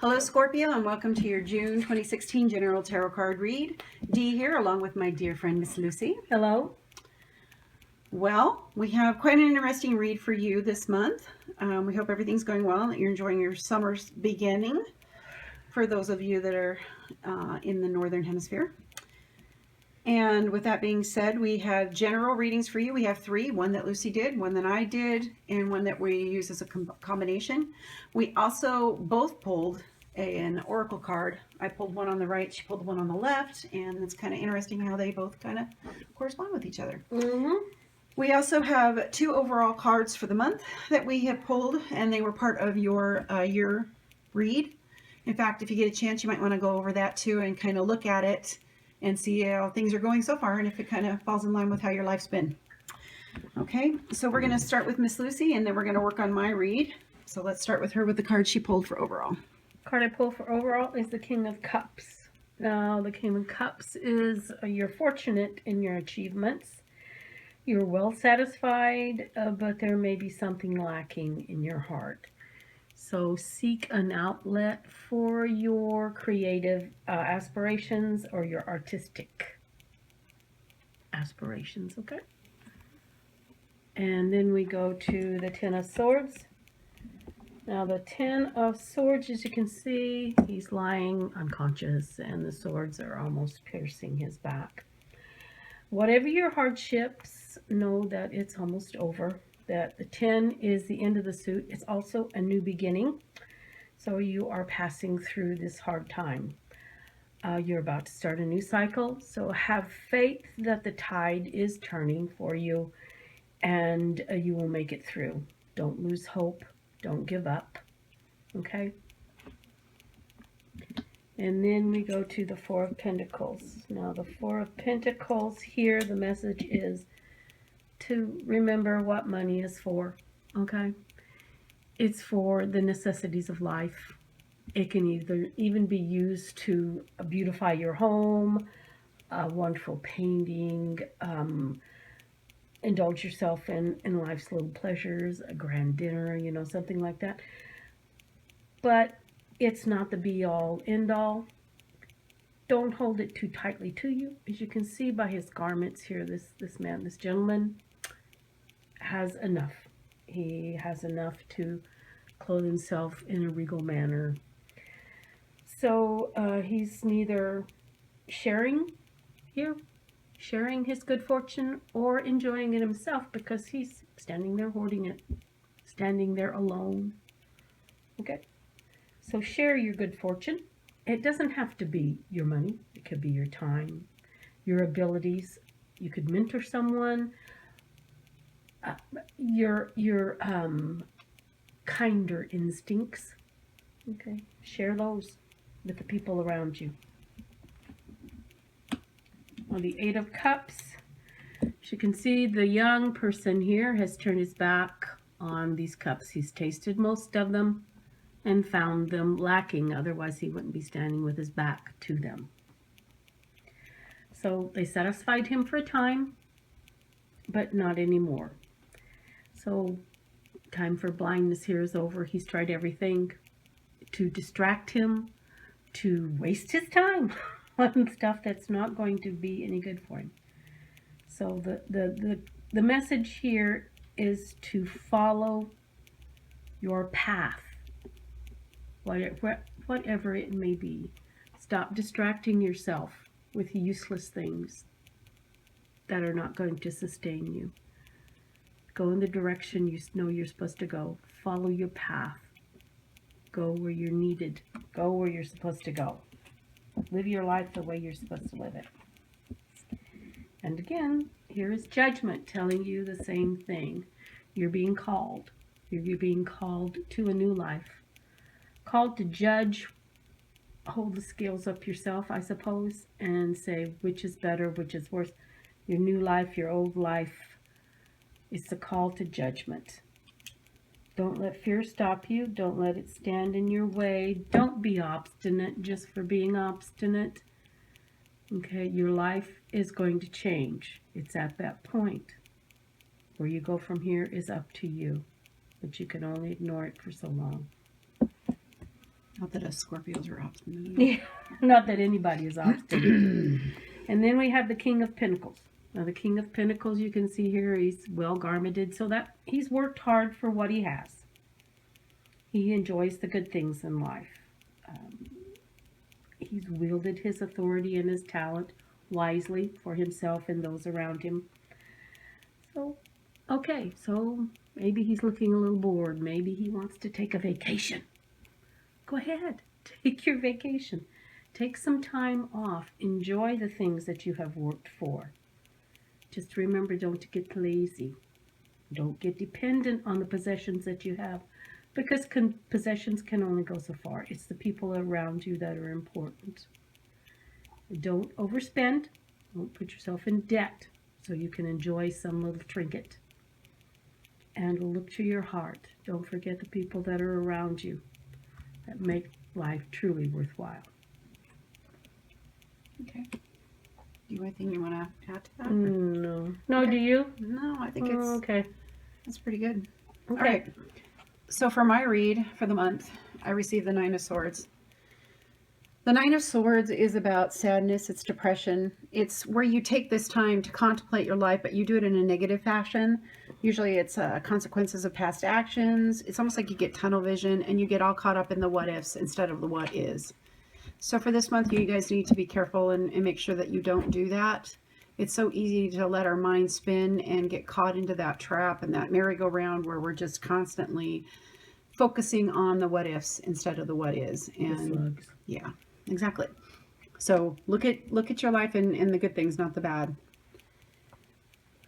Hello Scorpio, and welcome to your June 2016 General Tarot Card Read. Dee here along with my dear friend Miss Lucy. Hello. Well, we have quite an interesting read for you this month. We hope everything's going well and that you're enjoying your summer's beginning for those of you that are in the Northern Hemisphere. And with that being said, we have general readings for you. We have three, one that Lucy did, one that I did, and one that we use as a combination. We also both pulled an oracle card. I pulled one on the right, she pulled one on the left, and it's kind of interesting how they both kind of correspond with each other. We also have two overall cards for the month that we have pulled, and they were part of your year read. In fact, if you get a chance, you might want to go over that too and kind of look at it and see how things are going so far and if it kind of falls in line with how your life's been. Okay, so we're going to start with Miss Lucy, and then we're going to work on my read. So let's start with her with the card she pulled for overall. The card I pulled for overall is the King of Cups. Now, the King of Cups is you're fortunate in your achievements. You're well satisfied, but there may be something lacking in your heart. So seek an outlet for your creative aspirations or your artistic aspirations, okay? And then we go to the Ten of Swords. Now the Ten of Swords, as you can see, he's lying unconscious and the swords are almost piercing his back. Whatever your hardships, know that it's almost over. That the 10 is the end of the suit. It's also a new beginning. So you are passing through this hard time. You're about to start a new cycle. So have faith that the tide is turning for you and you will make it through. Don't lose hope. Don't give up. Okay? And then we go to the Four of Pentacles. Now the Four of Pentacles here, the message is to remember what money is for, okay? It's for the necessities of life. It can even be used to beautify your home, a wonderful painting, indulge yourself in life's little pleasures, a grand dinner, you know, something like that. But it's not the be-all, end-all. Don't hold it too tightly to you. As you can see by his garments here, this man, this gentleman, has enough. He has enough to clothe himself in a regal manner. So he's neither sharing his good fortune or enjoying it himself because he's standing there hoarding it, standing there alone. Okay? So share your good fortune. It doesn't have to be your money. It could be your time, your abilities. You could mentor someone. Your kinder instincts. Okay, share those with the people around you. On the Eight of Cups, as you can see, the young person here has turned his back on these cups. He's tasted most of them and found them lacking. Otherwise, he wouldn't be standing with his back to them. So they satisfied him for a time, but not anymore. So time for blindness here is over. He's tried everything to distract him, to waste his time on stuff that's not going to be any good for him. So the message here is to follow your path, whatever it may be. Stop distracting yourself with useless things that are not going to sustain you. Go in the direction you know you're supposed to go. Follow your path. Go where you're needed. Go where you're supposed to go. Live your life the way you're supposed to live it. And again, here is Judgment telling you the same thing. You're being called. You're being called to a new life. Called to judge. Hold the scales up yourself, I suppose, and say which is better, which is worse. Your new life, your old life. It's the call to judgment. Don't let fear stop you. Don't let it stand in your way. Don't be obstinate just for being obstinate. Okay, your life is going to change. It's at that point. Where you go from here is up to you. But you can only ignore it for so long. Not that us Scorpios are obstinate. Yeah, not that anybody is obstinate. And then we have the King of Pentacles. Now, the King of Pentacles, you can see here, he's well garmented, so that he's worked hard for what he has. He enjoys the good things in life. He's wielded his authority and his talent wisely for himself and those around him. So, okay, so maybe he's looking a little bored. Maybe he wants to take a vacation. Go ahead, take your vacation. Take some time off. Enjoy the things that you have worked for. Just remember, don't get lazy. Don't get dependent on the possessions that you have, because possessions can only go so far. It's the people around you that are important. Don't overspend. Don't put yourself in debt so you can enjoy some little trinket. And look to your heart. Don't forget the people that are around you that make life truly worthwhile. Okay. Do you have anything you want to add to that? No. No, do you? No, I think it's okay. that's pretty good. Okay. All right. So for my read for the month, I received the Nine of Swords. The Nine of Swords is about sadness. It's depression. It's where you take this time to contemplate your life, but you do it in a negative fashion. Usually it's consequences of past actions. It's almost like you get tunnel vision and you get all caught up in the what ifs instead of the what is. So for this month, you guys need to be careful and make sure that you don't do that. It's so easy to let our mind spin and get caught into that trap and that merry-go-round where we're just constantly focusing on the what ifs instead of the what is. And yeah, exactly. So look at your life and the good things, not the bad.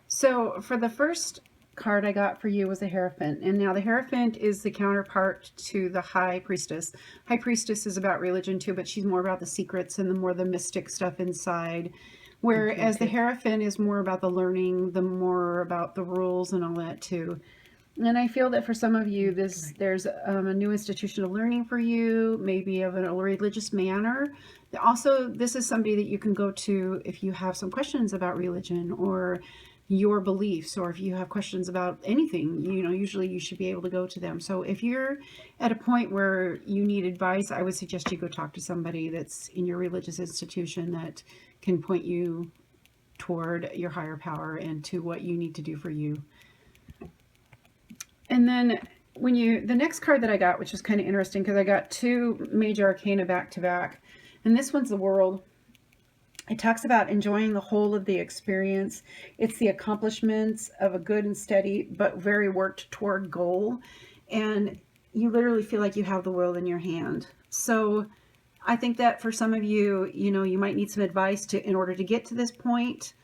So for the first card I got for you was the Hierophant. And now the Hierophant is the counterpart to the High Priestess. High Priestess is about religion too, but she's more about the secrets and the more the mystic stuff inside. Whereas the Hierophant is more about the learning, the more about the rules and all that too. And I feel that for some of you, there's a new institution of learning for you, maybe of a religious manner. Also, this is somebody that you can go to if you have some questions about religion or your beliefs, or if you have questions about anything, usually you should be able to go to them. So if you're at a point where you need advice, I would suggest you go talk to somebody that's in your religious institution that can point you toward your higher power and to what you need to do for you. And then the next card that I got, which is kind of interesting because I got two major arcana back to back, and this one's the World. It talks about enjoying the whole of the experience. It's the accomplishments of a good and steady, but very worked toward goal. And you literally feel like you have the world in your hand. So I think that for some of you, you might need some advice in order to get to this point.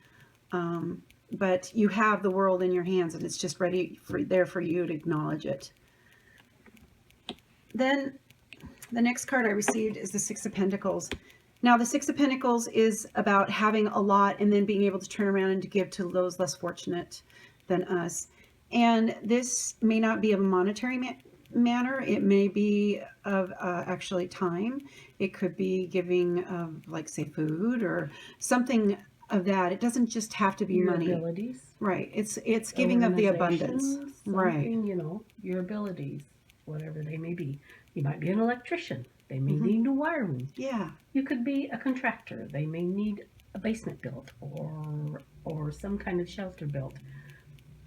But you have the world in your hands and it's just there for you to acknowledge it. Then the next card I received is the Six of Pentacles. Now, the Six of Pentacles is about having a lot and then being able to turn around and to give to those less fortunate than us. And this may not be of a monetary manner. It may be of actually time. It could be giving of, like, say, food or something of that. It doesn't just have to be your money. Abilities. Right. It's giving of the abundance. Right. Your abilities, whatever they may be. You might be an electrician. They may need new wiring. Yeah. You could be a contractor. They may need a basement built or some kind of shelter built.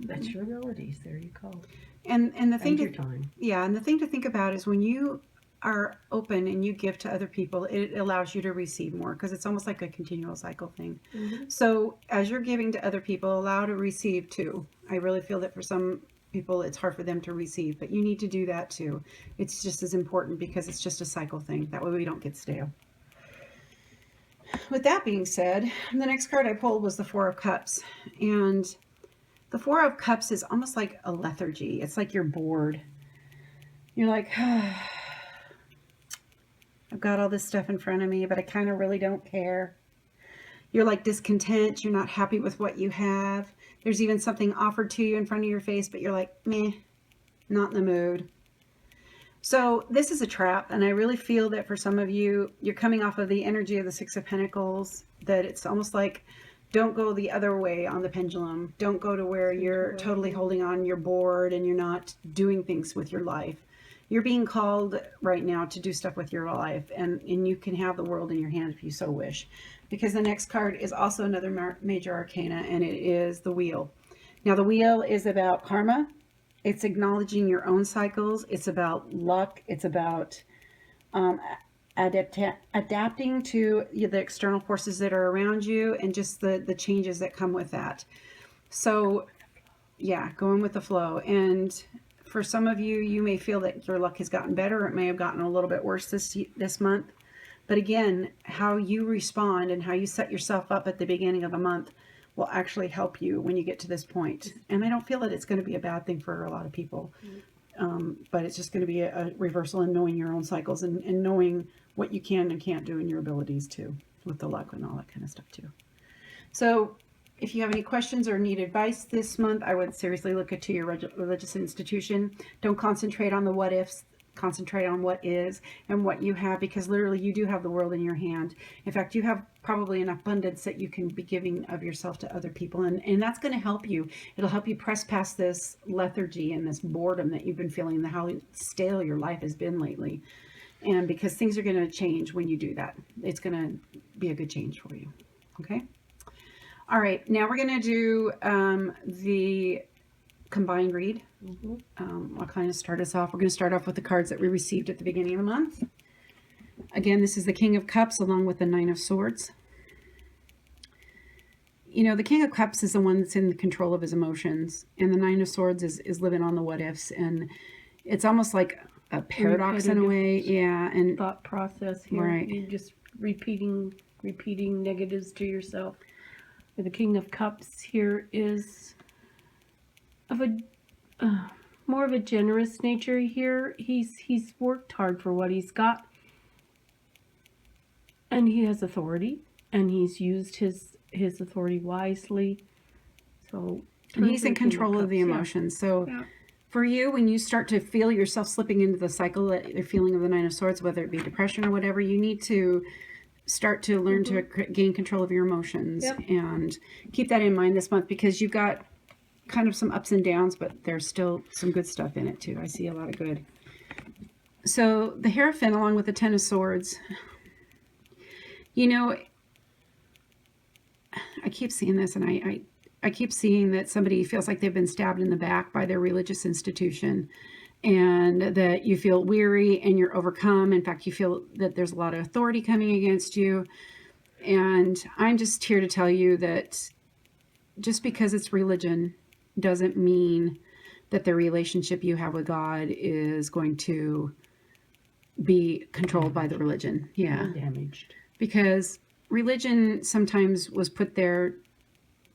That's your abilities. There you go. And the thing your time. Yeah, and the thing to think about is when you are open and you give to other people, it allows you to receive more because it's almost like a continual cycle thing. So as you're giving to other people, allow to receive too. I really feel that for some people it's hard for them to receive, but you need to do that too. It's just as important because it's just a cycle thing. That way we don't get stale. With that being said, the next card I pulled was the Four of Cups. And the Four of Cups is almost like a lethargy. It's like you're bored. You're like, I've got all this stuff in front of me, but I kind of really don't care. You're like discontent. You're not happy with what you have. There's even something offered to you in front of your face, but you're like, meh, not in the mood. So this is a trap. And I really feel that for some of you, you're coming off of the energy of the Six of Pentacles, that it's almost like, don't go the other way on the pendulum. Don't go to where you're totally holding on, you're bored and you're not doing things with your life. You're being called right now to do stuff with your life, and you can have the world in your hand if you so wish. Because the next card is also another major arcana, and it is the Wheel. Now, the Wheel is about karma. It's acknowledging your own cycles. It's about luck. It's about um, adapting to the external forces that are around you, and just the changes that come with that. So, yeah, going with the flow. And for some of you, you may feel that your luck has gotten better. It may have gotten a little bit worse this month. But again, how you respond and how you set yourself up at the beginning of a month will actually help you when you get to this point. And I don't feel that it's going to be a bad thing for a lot of people. But it's just going to be a reversal in knowing your own cycles, and knowing what you can and can't do, and your abilities too, with the luck and all that kind of stuff too. So if you have any questions or need advice this month, I would seriously look into your religious institution. Don't concentrate on the what ifs. Concentrate on what is and what you have, because literally you do have the world in your hand. In fact, you have probably an abundance that you can be giving of yourself to other people, and that's going to help you. It'll help you press past this lethargy and this boredom that you've been feeling, how stale your life has been lately. And because things are going to change when you do that, it's going to be a good change for you. Okay. All right. Now we're going to do the combined read. I'll kind of start us off. We're going to start off with the cards that we received at the beginning of the month. Again, this is the King of Cups along with the Nine of Swords. You know, the King of Cups is the one that's in control of his emotions, and the Nine of Swords is living on the what ifs, and it's almost like a paradox in a way. Yeah, and thought process here. Right. You're just repeating negatives to yourself. The King of Cups here is of a more of a generous nature here. He's worked hard for what he's got, and he has authority, and he's used his authority wisely. So and he's in control of the emotions. Yeah. So for you, when you start to feel yourself slipping into the cycle that you're feeling of the Nine of Swords, whether it be depression or whatever, you need to start to learn to gain control of your emotions. And keep that in mind this month, because you've got kind of some ups and downs, but there's still some good stuff in it too. I see a lot of good. So the Hierophant along with the Ten of Swords, you know, I keep seeing this, and I keep seeing that somebody feels like they've been stabbed in the back by their religious institution, and that you feel weary and you're overcome. In fact, you feel that there's a lot of authority coming against you. And I'm just here to tell you that just because it's religion doesn't mean that the relationship you have with God is going to be controlled by the religion. Yeah. Damaged. Because religion sometimes was put there.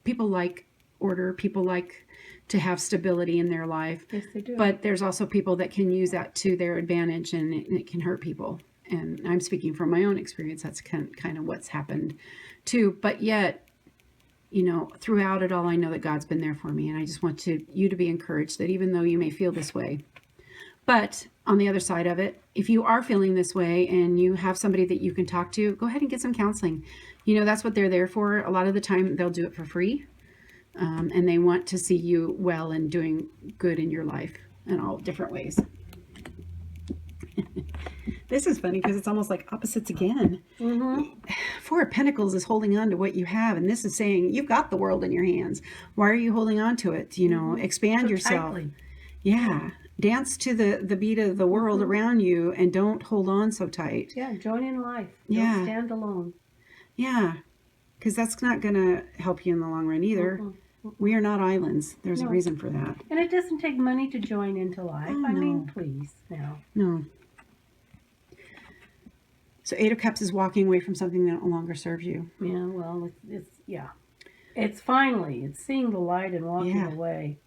People like order. People like to have stability in their life. Yes, they do. But there's also people that can use that to their advantage, and it can hurt people. And I'm speaking from my own experience. That's kind of what's happened too. But yet, you know, throughout it all, I know that God's been there for me. And I just want you to be encouraged that even though you may feel this way, but on the other side of it, if you are feeling this way and you have somebody that you can talk to, go ahead and get some counseling. You know, that's what they're there for. A lot of the time they'll do it for free. And they want to see you well and doing good in your life in all different ways. This is funny because it's almost like opposites again. Four of Pentacles is holding on to what you have, and this is saying you've got the world in your hands. Why are you holding on to it? You know, expand yourself. Tightly. Yeah. Dance to the beat of the world around you, and don't hold on so tight. Yeah, join in life. Yeah. Don't stand alone. Yeah. Because that's not going to help you in the long run either. We are not islands. There's a reason for that. And it doesn't take money to join into life. Oh, I mean, please, now. No. So Eight of Cups is walking away from something that no longer serves you. Yeah, well, it's finally, it's seeing the light and walking away.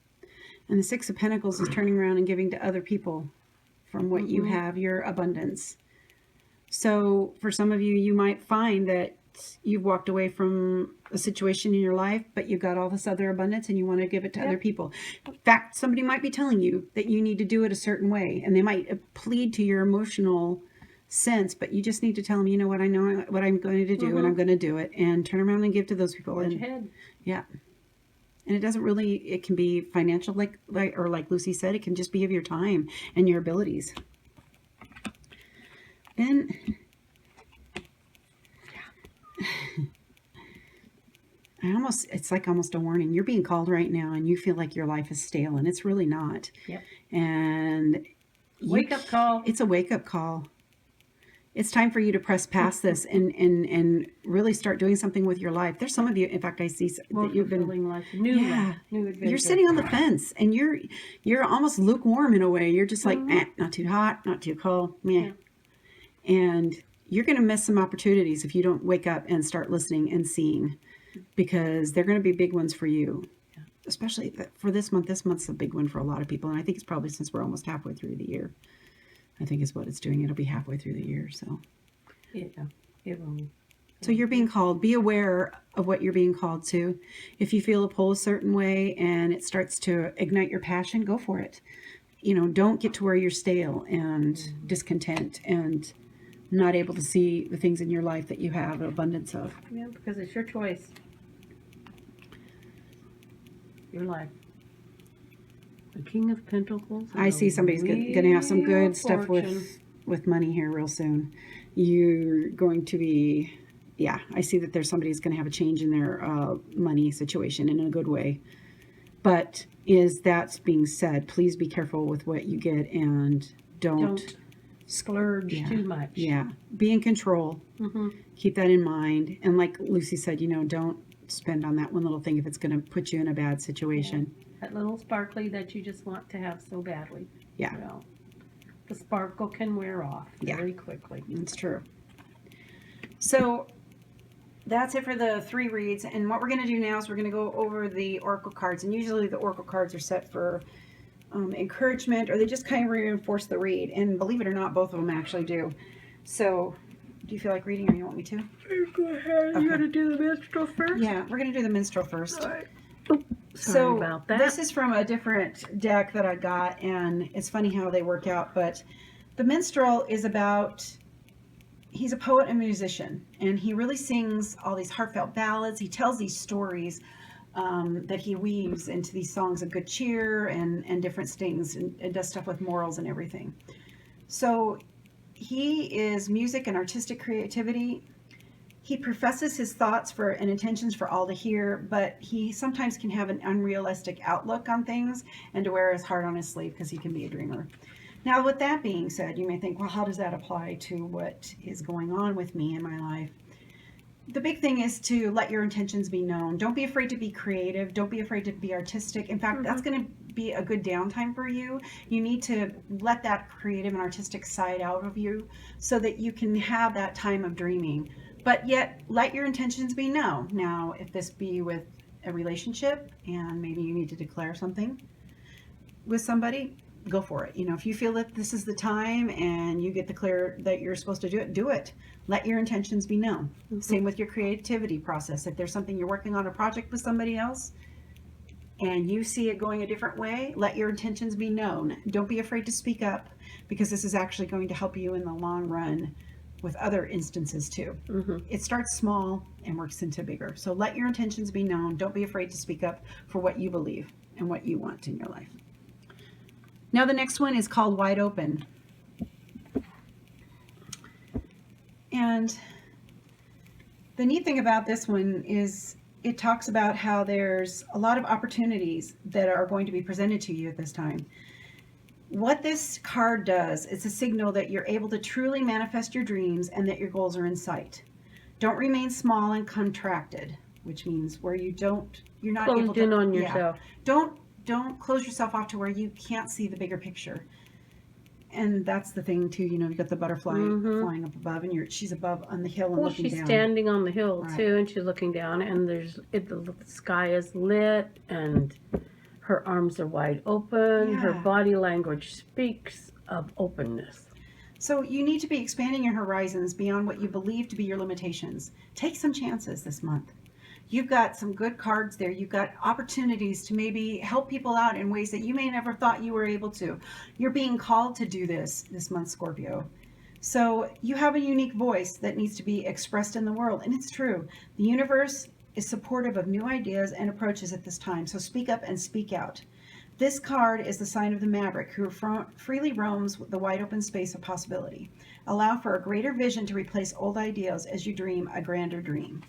And the Six of Pentacles is turning around and giving to other people from what you have, your abundance. So for some of you, you might find that you've walked away from a situation in your life, but you've got all this other abundance and you want to give it to other people. In fact, somebody might be telling you that you need to do it a certain way, and they might plead to your emotional sense, but you just need to tell them, you know what, I know what I'm going to do, and I'm going to do it, and turn around and give to those people. Forge ahead. Yeah. And it doesn't really, it can be financial, like Lucy said, it can just be of your time and your abilities. And it's like almost a warning. You're being called right now and you feel like your life is stale, and it's really not. Yep. And Wake up call. It's a wake up call. It's time for you to press past this and really start doing something with your life. There's some of you, in fact, I see More that you've been fulfilling life, new adventure. You're sitting on the fence and you're almost lukewarm in a way. You're just like, not too hot, not too cold, meh. Yeah. And you're going to miss some opportunities if you don't wake up and start listening and seeing, because they're going to be big ones for you. Yeah. Especially for this month. This month's a big one for a lot of people, and I think it's probably since we're almost halfway through the year. I think is what it's doing. It'll be halfway through the year, so. Yeah, it will. So you're being called. Be aware of what you're being called to. If you feel a pull a certain way and it starts to ignite your passion, go for it. Don't get to where you're stale and discontent and not able to see the things in your life that you have an abundance of. Yeah, because it's your choice. Your life. The King of Pentacles. I see somebody's going to have some good stuff with money here real soon. You're going to be, I see that there's somebody's going to have a change in their money situation in a good way. But that's being said, please be careful with what you get and don't splurge too much. Yeah. Be in control. Mm-hmm. Keep that in mind. And like Lucy said, don't spend on that one little thing if it's going to put you in a bad situation. Yeah. That little sparkly that you just want to have so badly. Yeah. The sparkle can wear off very quickly. It's true. So that's it for the 3 reads. And what we're going to do now is we're going to go over the oracle cards. And usually the oracle cards are set for encouragement, or they just kind of reinforce the read. And believe it or not, both of them actually do. So do you feel like reading, or you want me to? Go ahead. Okay. You got to do the minstrel first? Yeah, we're going to do the minstrel first. All right. Sorry about that. This is from a different deck that I got, and it's funny how they work out, but the minstrel is about, he's a poet and musician, and he really sings all these heartfelt ballads. He tells these stories that he weaves into these songs of good cheer and different things, and does stuff with morals and everything. So he is music and artistic creativity. He professes his thoughts and intentions for all to hear, but he sometimes can have an unrealistic outlook on things and to wear his heart on his sleeve because he can be a dreamer. Now, with that being said, you may think, well, how does that apply to what is going on with me in my life? The big thing is to let your intentions be known. Don't be afraid to be creative. Don't be afraid to be artistic. In fact, that's going to be a good downtime for you. You need to let that creative and artistic side out of you so that you can have that time of dreaming. But yet, let your intentions be known. Now, if this be with a relationship and maybe you need to declare something with somebody, go for it. If you feel that this is the time and you get the clear that you're supposed to do it, do it. Let your intentions be known. Mm-hmm. Same with your creativity process. If there's something you're working on a project with somebody else and you see it going a different way, let your intentions be known. Don't be afraid to speak up, because this is actually going to help you in the long run with other instances too. Mm-hmm. It starts small and works into bigger. So let your intentions be known. Don't be afraid to speak up for what you believe and what you want in your life. Now the next one is called Wide Open. And the neat thing about this one is it talks about how there's a lot of opportunities that are going to be presented to you at this time. What this card does is a signal that you're able to truly manifest your dreams and that your goals are in sight. Don't remain small and contracted, which means where you're not closed able to in on yourself. Don't close yourself off to where you can't see the bigger picture. And that's the thing too, you've got the butterfly flying up above, and she's above on the hill and looking down. Well, she's standing on the hill too, and she's looking down, and the sky is lit, and her arms are wide open. Yeah. Her body language speaks of openness. So you need to be expanding your horizons beyond what you believe to be your limitations. Take some chances this month. You've got some good cards there. You've got opportunities to maybe help people out in ways that you may never thought you were able to. You're being called to do this month, Scorpio. So you have a unique voice that needs to be expressed in the world. And it's true. The universe is supportive of new ideas and approaches at this time. So speak up and speak out. This card is the sign of the maverick who freely roams the wide open space of possibility. Allow for a greater vision to replace old ideals as you dream a grander dream.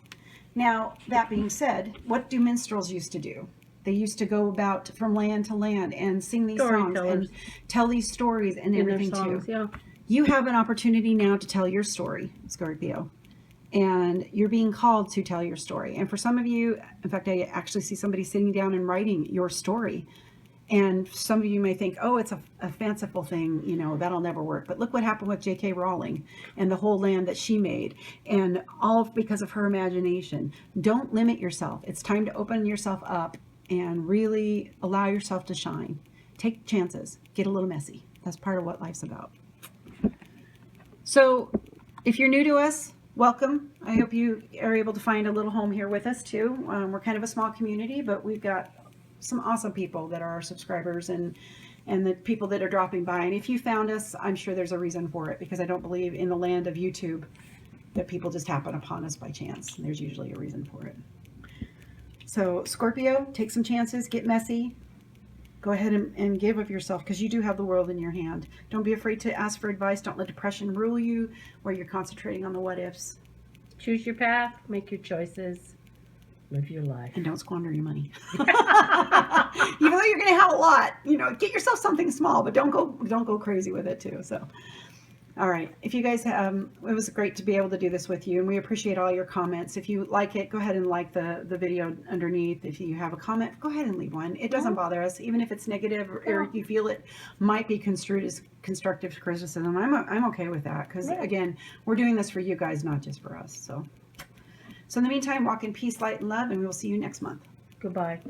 Now, that being said, what do minstrels used to do? They used to go about from land to land and sing these songs and tell these stories and in their everything songs, too. yeah. You have an opportunity now to tell your story, Scorpio. And you're being called to tell your story. And for some of you, in fact, I actually see somebody sitting down and writing your story. And some of you may think, oh, it's a fanciful thing, you know, that'll never work. But look what happened with J.K. Rowling and the whole land that she made, and all because of her imagination. Don't limit yourself. It's time to open yourself up and really allow yourself to shine. Take chances. Get a little messy. That's part of what life's about. So if you're new to us, welcome. I hope you are able to find a little home here with us too. We're kind of a small community, but we've got some awesome people that are our subscribers and the people that are dropping by. And if you found us, I'm sure there's a reason for it, because I don't believe in the land of YouTube that people just happen upon us by chance. There's usually a reason for it. So Scorpio, take some chances, get messy. Go ahead and give of yourself, because you do have the world in your hand. Don't be afraid to ask for advice. Don't let depression rule you where you're concentrating on the what ifs. Choose your path, make your choices, live your life. And don't squander your money. Even though you're going to have a lot, you know, get yourself something small, but don't go crazy with it too. So, all right. If you guys, it was great to be able to do this with you, and we appreciate all your comments. If you like it, go ahead and like the video underneath. If you have a comment, go ahead and leave one. It doesn't bother us, even if it's negative or you feel it might be construed as constructive criticism. I'm okay with that, because again, we're doing this for you guys, not just for us. So in the meantime, walk in peace, light, and love, and we will see you next month. Goodbye.